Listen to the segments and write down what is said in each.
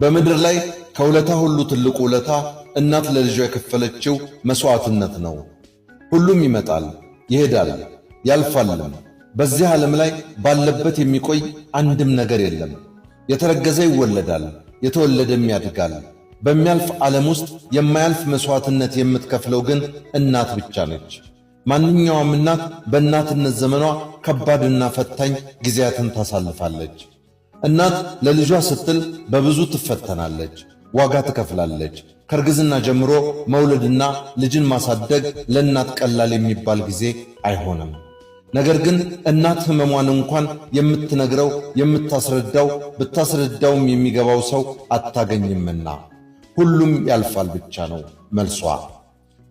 በምድር ላይ ከውለታ ሁሉ ትልቁ ውለታ እናት ለልጇ የከፈለችው መስዋዕትነት ነው። ሁሉም ይመጣል፣ ይሄዳል፣ ያልፋልም። በዚህ ዓለም ላይ ባለበት የሚቆይ አንድም ነገር የለም። የተረገዘ ይወለዳል፣ የተወለደም ያድጋል። በሚያልፍ ዓለም ውስጥ የማያልፍ መስዋዕትነት የምትከፍለው ግን እናት ብቻ ነች። ማንኛውም እናት በእናትነት ዘመኗ ከባድና ፈታኝ ጊዜያትን ታሳልፋለች። እናት ለልጇ ስትል በብዙ ትፈተናለች፣ ዋጋ ትከፍላለች። ከእርግዝና ጀምሮ መውለድና ልጅን ማሳደግ ለእናት ቀላል የሚባል ጊዜ አይሆንም። ነገር ግን እናት ሕመሟን እንኳን የምትነግረው የምታስረዳው ብታስረዳውም የሚገባው ሰው አታገኝምና ሁሉም ያልፋል ብቻ ነው መልሷ።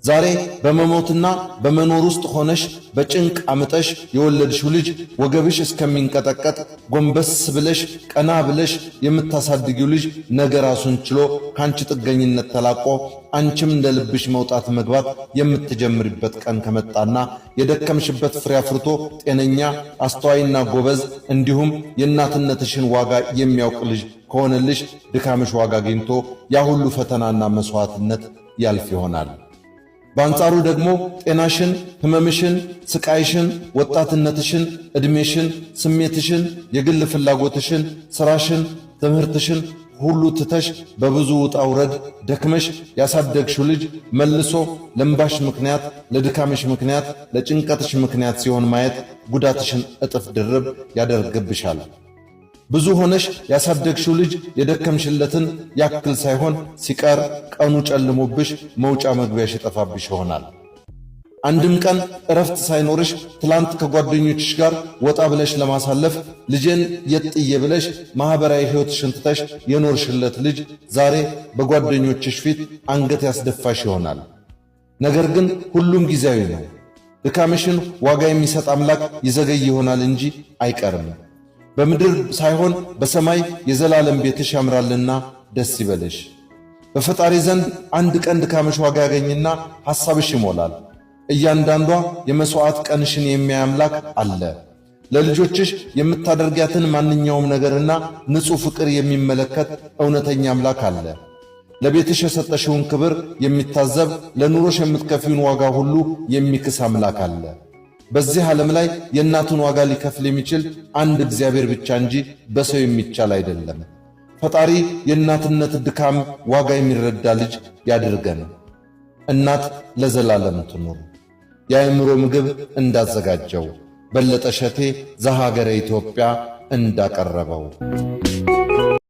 ዛሬ በመሞትና በመኖር ውስጥ ሆነሽ በጭንቅ አምጠሽ የወለድሽው ልጅ ወገብሽ እስከሚንቀጠቀጥ ጎንበስ ብለሽ ቀና ብለሽ የምታሳድጊው ልጅ ነገ ራሱን ችሎ ካንቺ ጥገኝነት ተላቆ አንቺም እንደ ልብሽ መውጣት መግባት የምትጀምሪበት ቀን ከመጣና የደከምሽበት ፍሬ አፍርቶ ጤነኛ አስተዋይና ጎበዝ እንዲሁም የእናትነትሽን ዋጋ የሚያውቅ ልጅ ከሆነልሽ ድካምሽ ዋጋ አግኝቶ ያ ሁሉ ፈተናና መስዋዕትነት ያልፍ ይሆናል። በአንጻሩ ደግሞ ጤናሽን፣ ሕመምሽን፣ ስቃይሽን፣ ወጣትነትሽን፣ ዕድሜሽን፣ ስሜትሽን፣ የግል ፍላጎትሽን፣ ሥራሽን፣ ትምህርትሽን ሁሉ ትተሽ በብዙ ውጣ ውረድ ደክመሽ ያሳደግሽው ልጅ መልሶ ለእንባሽ ምክንያት፣ ለድካምሽ ምክንያት፣ ለጭንቀትሽ ምክንያት ሲሆን ማየት ጉዳትሽን እጥፍ ድርብ ያደርግብሻል። ብዙ ሆነሽ ያሳደግሽው ልጅ የደከምሽለትን ያክል ሳይሆን ሲቀር ቀኑ ጨልሞብሽ መውጫ መግቢያሽ ይጠፋብሽ ይሆናል። አንድም ቀን እረፍት ሳይኖርሽ ትላንት ከጓደኞችሽ ጋር ወጣ ብለሽ ለማሳለፍ ልጄን የጥዬ ብለሽ ማኅበራዊ ሕይወትሽን ትተሽ የኖርሽለት ልጅ ዛሬ በጓደኞችሽ ፊት አንገት ያስደፋሽ ይሆናል። ነገር ግን ሁሉም ጊዜያዊ ነው። ድካምሽን ዋጋ የሚሰጥ አምላክ ይዘገይ ይሆናል እንጂ አይቀርም። በምድር ሳይሆን በሰማይ የዘላለም ቤትሽ ያምራልና ደስ ይበልሽ። በፈጣሪ ዘንድ አንድ ቀን ድካምሽ ዋጋ ያገኝና ሐሳብሽ ይሞላል። እያንዳንዷ የመሥዋዕት ቀንሽን የሚያይ አምላክ አለ። ለልጆችሽ የምታደርጊያትን ማንኛውም ነገርና ንጹሕ ፍቅር የሚመለከት እውነተኛ አምላክ አለ። ለቤትሽ የሰጠሽውን ክብር የሚታዘብ ለኑሮሽ የምትከፊውን ዋጋ ሁሉ የሚክስ አምላክ አለ። በዚህ ዓለም ላይ የእናቱን ዋጋ ሊከፍል የሚችል አንድ እግዚአብሔር ብቻ እንጂ በሰው የሚቻል አይደለም። ፈጣሪ የእናትነት ድካም ዋጋ የሚረዳ ልጅ ያድርገን። እናት ለዘላለም ትኑር። የአእምሮ ምግብ እንዳዘጋጀው በለጠ ሸቴ ዘሀገረ ኢትዮጵያ እንዳቀረበው